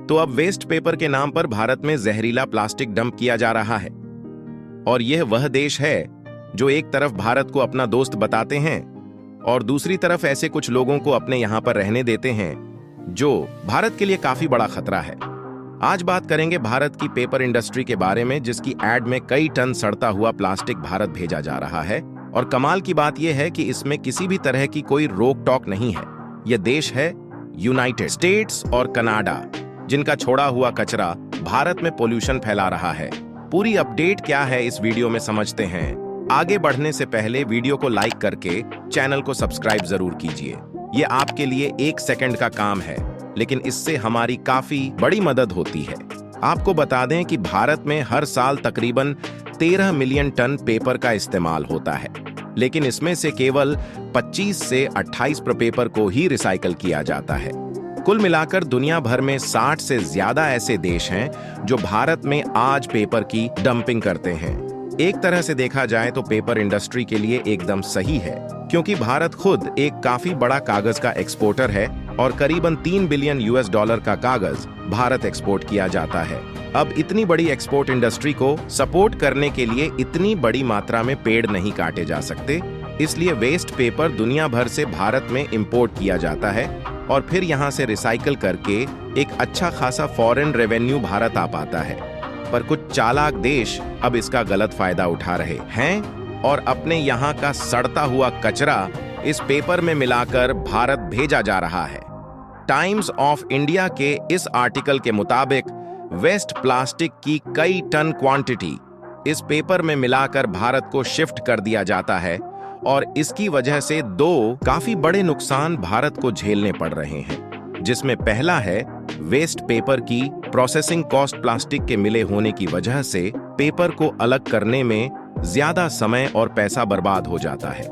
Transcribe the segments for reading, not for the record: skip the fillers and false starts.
तो अब waste paper के नाम पर भारत में जहरीला प्लास्टिक डंप किया जा रहा है। और यह वह देश है जो एक तरफ भारत को अपना दोस्त बताते हैं और दूसरी तरफ ऐसे कुछ लोगों को अपने यहां पर रहने देते हैं जो भारत के लिए काफी बड़ा खतरा है। आज बात करेंगे भारत की पेपर इंडस्ट्री के बारे में, जिसकी एड में कई टन सड़ता हुआ प्लास्टिक भारत भेजा जा रहा है। और कमाल की बात यह है कि इसमें किसी भी तरह की कोई रोक टोक नहीं है। यह देश है यूनाइटेड स्टेट्स और कनाडा, जिनका छोड़ा हुआ कचरा भारत में पोल्यूशन फैला रहा है। पूरी अपडेट क्या है इस वीडियो में समझते हैं। आगे बढ़ने से पहले वीडियो को लाइक करके चैनल को सब्सक्राइब जरूर कीजिए। ये आपके लिए 1 सेकंड का काम है, लेकिन इससे हमारी काफी बड़ी मदद होती है। आपको बता दें कि भारत में हर साल तकरीबन 13 मिलियन टन पेपर का इस्तेमाल होता है, लेकिन इसमें से केवल 25 से 28 पेपर को ही रिसाइकल किया जाता है। कुल मिलाकर दुनिया भर में 60 से ज्यादा ऐसे देश हैं जो भारत में आज पेपर की डंपिंग करते हैं। एक तरह से देखा जाए तो पेपर इंडस्ट्री के लिए एकदम सही है, क्योंकि भारत खुद एक काफी बड़ा कागज का एक्सपोर्टर है और करीबन $3 बिलियन का कागज भारत एक्सपोर्ट किया जाता है। अब इतनी बड़ी एक्सपोर्ट इंडस्ट्री को सपोर्ट करने के लिए इतनी बड़ी मात्रा में पेड़ नहीं काटे जा सकते, इसलिए वेस्ट पेपर दुनिया भर से भारत में इंपोर्ट किया जाता है और फिर यहाँ से रिसाइकल करके एक अच्छा खासा फॉरेन रेवेन्यू भारत आ पाता है। पर कुछ चालाक देश अब इसका गलत फायदा उठा रहे हैं और अपने यहाँ का सड़ता हुआ कचरा इस पेपर में मिलाकर भारत भेजा जा रहा है। टाइम्स ऑफ इंडिया के इस आर्टिकल के मुताबिक वेस्ट प्लास्टिक की कई टन क्वांटिटी इस पेपर में मिलाकर भारत को शिफ्ट कर दिया जाता है और इसकी वजह से 2 काफी बड़े नुकसान भारत को झेलने पड़ रहे हैं, जिसमें पहला है वेस्ट पेपर की प्रोसेसिंग कॉस्ट। प्लास्टिक के मिले होने की वजह से पेपर को अलग करने में ज्यादा समय और पैसा बर्बाद हो जाता है।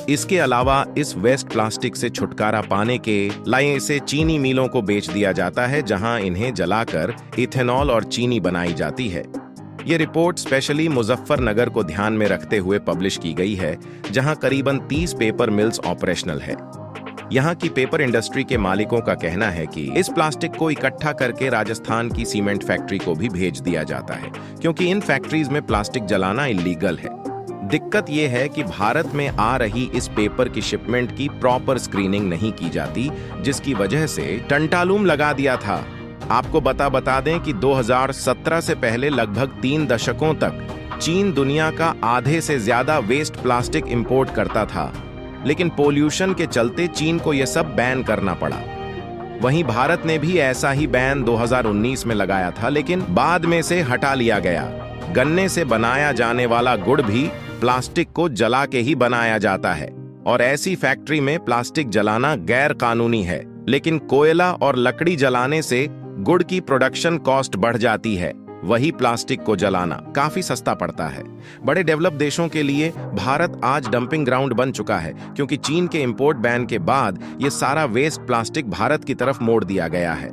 इसके अलावा इस वेस्ट प्लास्टिक से छुटकारा पाने के लिए इसे चीनी मिलों को बेच दिया जाता है, जहां इन्हें जलाकर इथेनॉल और चीनी बनाई जाती है। ये रिपोर्ट स्पेशली मुजफ्फरनगर को ध्यान में रखते हुए पब्लिश की गई है, जहां करीबन 30 पेपर मिल्स ऑपरेशनल है। यहाँ की पेपर इंडस्ट्री के मालिकों का कहना है कि इस प्लास्टिक को इकट्ठा करके राजस्थान की सीमेंट फैक्ट्री को भी भेज दिया जाता है, क्योंकि इन फैक्ट्रीज में प्लास्टिक जलाना इलीगल है। दिक्कत यह है कि भारत में आ रही इस पेपर की शिपमेंट की प्रॉपर स्क्रीनिंग नहीं की जाती, जिसकी वजह से टंटालूम लगा दिया था। आपको बता दें कि 2017 से पहले लगभग 3 दशकों तक चीन दुनिया का आधे से ज्यादा वेस्ट प्लास्टिक इंपोर्ट करता था, लेकिन पोल्यूशन के चलते चीन को यह सब बैन करना पड़ा। वहीं भारत ने भी ऐसा ही बैन 2019 में लगाया था, लेकिन बाद में से हटा लिया गया। गन्ने से बनाया जाने वाला गुड़ भी प्लास्टिक को जला के ही बनाया जाता है और ऐसी फैक्ट्री में प्लास्टिक जलाना गैर कानूनी है, लेकिन कोयला और लकड़ी जलाने से गुड़ की प्रोडक्शन कॉस्ट बढ़ जाती है। वही प्लास्टिक को जलाना काफी सस्ता पड़ता है। बड़े डेवलप देशों के लिए भारत आज डंपिंग ग्राउंड बन चुका है, क्योंकि चीन के इंपोर्ट बैन के बाद ये सारा वेस्ट प्लास्टिक भारत की तरफ मोड़ दिया गया है।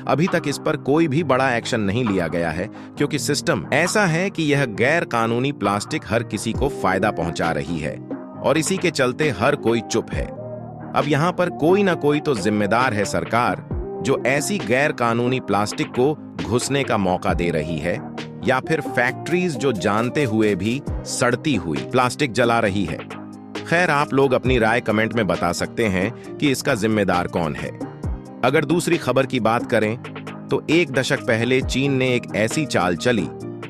अभी तक इस पर कोई भी बड़ा एक्शन नहीं लिया गया है, क्योंकि सिस्टम ऐसा है कि यह गैर कानूनी प्लास्टिक हर किसी को फायदा पहुंचा रही है और इसी के चलते हर कोई चुप है। अब यहाँ पर कोई ना कोई तो जिम्मेदार है सरकार, जो ऐसी गैर कानूनी प्लास्टिक को घुसने का मौका दे रही है, या फिर फैक्ट्रीज जो जानते हुए भी सड़ती हुई प्लास्टिक जला रही है। खैर, आप लोग अपनी राय कमेंट में बता सकते हैं कि इसका जिम्मेदार कौन है। अगर दूसरी खबर की बात करें तो 1 दशक पहले चीन ने एक ऐसी चाल चली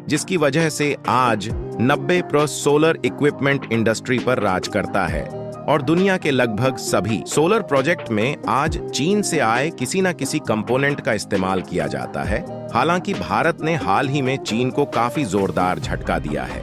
जिसकी वजह से आज 90% सोलर इक्विपमेंट इंडस्ट्री पर राज करता है और दुनिया के लगभग सभी सोलर प्रोजेक्ट में आज चीन से आए किसी न किसी कंपोनेंट का इस्तेमाल किया जाता है। हालांकि भारत ने हाल ही में चीन को काफी जोरदार झटका दिया है,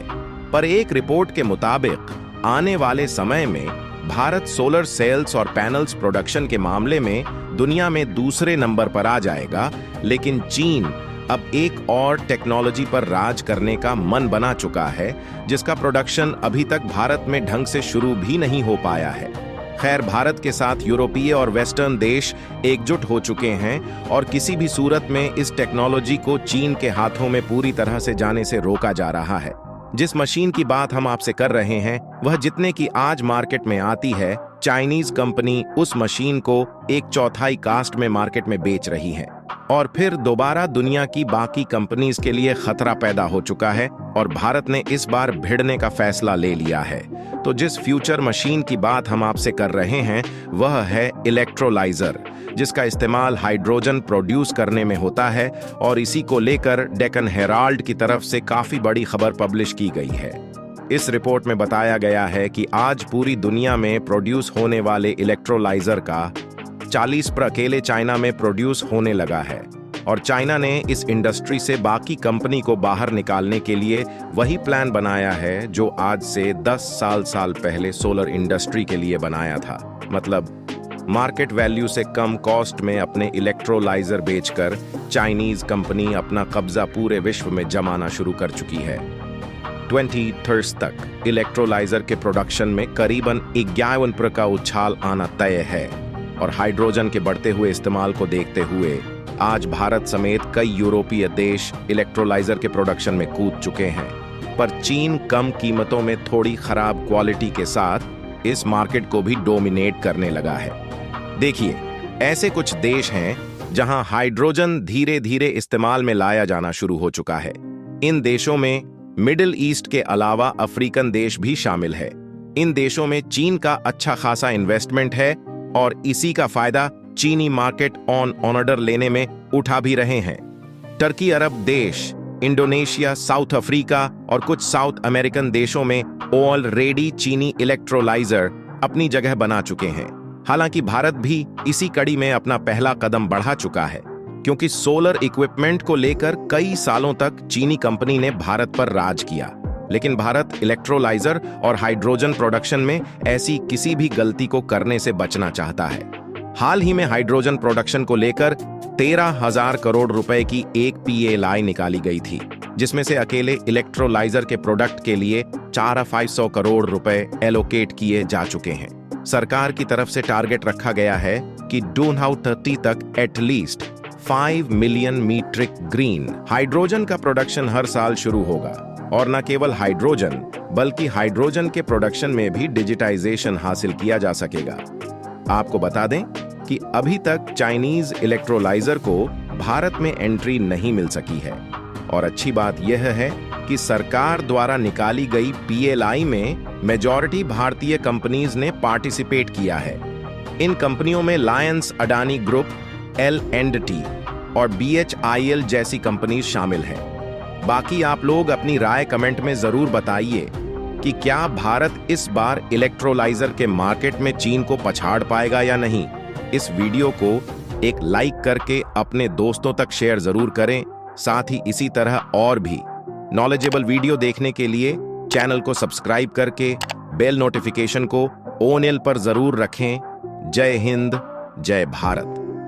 पर एक रिपोर्ट के मुताबिक आने वाले समय में भारत सोलर सेल्स और पैनल्स प्रोडक्शन के मामले में दुनिया में दूसरे नंबर पर आ जाएगा। लेकिन चीन अब एक और टेक्नोलॉजी पर राज करने का मन बना चुका है, जिसका प्रोडक्शन अभी तक भारत में ढंग से शुरू भी नहीं हो पाया है। खैर, भारत के साथ यूरोपीय और वेस्टर्न देश एकजुट हो चुके हैं और किसी भी सूरत में इस टेक्नोलॉजी को चीन के हाथों में पूरी तरह से जाने से रोका जा रहा है। जिस मशीन की बात हम आपसे कर रहे हैं, वह जितने की आज मार्केट में आती है, चाइनीज कंपनी उस मशीन को 1/4 कास्ट में मार्केट में बेच रही है। और फिर दोबारा दुनिया की बाकी कंपनीज के लिए खतरा पैदा हो चुका है और भारत ने इस बार भिड़ने का फैसला ले लिया है। तो जिस फ्यूचर मशीन की बात हम आपसे कर रहे हैं वह है इलेक्ट्रोलाइजर, जिसका इस्तेमाल हाइड्रोजन प्रोड्यूस करने में होता है। और इसी को लेकर डेक्कन हेराल्ड की तरफ से काफी बड़ी खबर पब्लिश की गई है। इस रिपोर्ट में बताया गया है कि आज पूरी दुनिया में प्रोड्यूस होने वाले इलेक्ट्रोलाइजर का 40% अकेले चाइना में प्रोड्यूस होने लगा है और चाइना ने इस इंडस्ट्री से बाकी कंपनी को बाहर निकालने के लिए वही प्लान बनाया है जो आज से 10 साल पहले सोलर इंडस्ट्री के लिए बनाया था। मतलब मार्केट वैल्यू से कम कॉस्ट में अपने इलेक्ट्रोलाइजर बेचकर चाइनीज कंपनी अपना कब्जा पूरे विश्व में जमाना शुरू कर चुकी है। 2030 तक इलेक्ट्रोलाइजर के प्रोडक्शन में करीबन 51% का उछाल आना तय है और हाइड्रोजन के बढ़ते हुए इस्तेमाल को देखते हुए आज भारत समेत कई यूरोपीय देश इलेक्ट्रोलाइजर के प्रोडक्शन में कूद चुके हैं। पर चीन कम कीमतों में थोड़ी खराब क्वालिटी के साथ इस मार्केट को भी डोमिनेट करने लगा है। देखिए, ऐसे कुछ देश हैं जहां हाइड्रोजन धीरे धीरे इस्तेमाल में लाया जाना शुरू हो चुका है। इन देशों में मिडिल ईस्ट के अलावा अफ्रीकन देश भी शामिल है। इन देशों में चीन का अच्छा खासा इन्वेस्टमेंट है और इसी का फायदा चीनी मार्केट ऑन ऑर्डर लेने में उठा भी रहे हैं। टर्की अरब देश, इंडोनेशिया, साउथ अफ्रीका और कुछ साउथ अमेरिकन देशों में ऑलरेडी चीनी इलेक्ट्रोलाइजर अपनी जगह बना चुके हैं। हालांकि भारत भी इसी कड़ी में अपना पहला कदम बढ़ा चुका है, क्योंकि सोलर इक्विपमेंट को लेकर कई सालों तक चीनी कंपनी ने भारत पर राज किया। लेकिन भारत इलेक्ट्रोलाइजर और हाइड्रोजन प्रोडक्शन में ऐसी किसी भी गलती को करने से बचना चाहता है। हाल ही में हाइड्रोजन प्रोडक्शन को लेकर 13,000 करोड़ रुपए की एक PLI निकाली गई थी, जिसमें से अकेले इलेक्ट्रोलाइजर के प्रोडक्ट के लिए 4,500 करोड़ रुपए एलोकेट किए जा चुके हैं। सरकार की तरफ से टारगेट रखा गया है कि 2030 तक at least 5 million metric green hydrogen का प्रोडक्शन हर साल शुरू होगा। और न केवल हाइड्रोजन बल्कि हाइड्रोजन के प्रोडक्शन में भी डिजिटाइजेशन हासिल किया जा सकेगा। आपको बता दें कि अभी तक चाइनीज इलेक्ट्रोलाइजर को भारत में एंट्री नहीं मिल सकी है। और अच्छी बात यह है कि सरकार द्वारा निकाली गई PLI में मेजॉरिटी भारतीय कंपनीज ने पार्टिसिपेट किया है। इन कंपनियों में लायंस अडानी ग्रुप, L&T और BHIL जैसी कंपनीज शामिल हैं। बाकी आप लोग अपनी राय कमेंट में जरूर बताइए कि क्या भारत इस बार इलेक्ट्रोलाइजर के मार्केट में चीन को पछाड़ पाएगा या नहीं। इस वीडियो को एक लाइक करके अपने दोस्तों तक शेयर जरूर करें। साथ ही इसी तरह और भी नॉलेजेबल वीडियो देखने के लिए चैनल को सब्सक्राइब करके बेल नोटिफिकेशन को ऑन पर जरूर रखें। जय हिंद, जय भारत।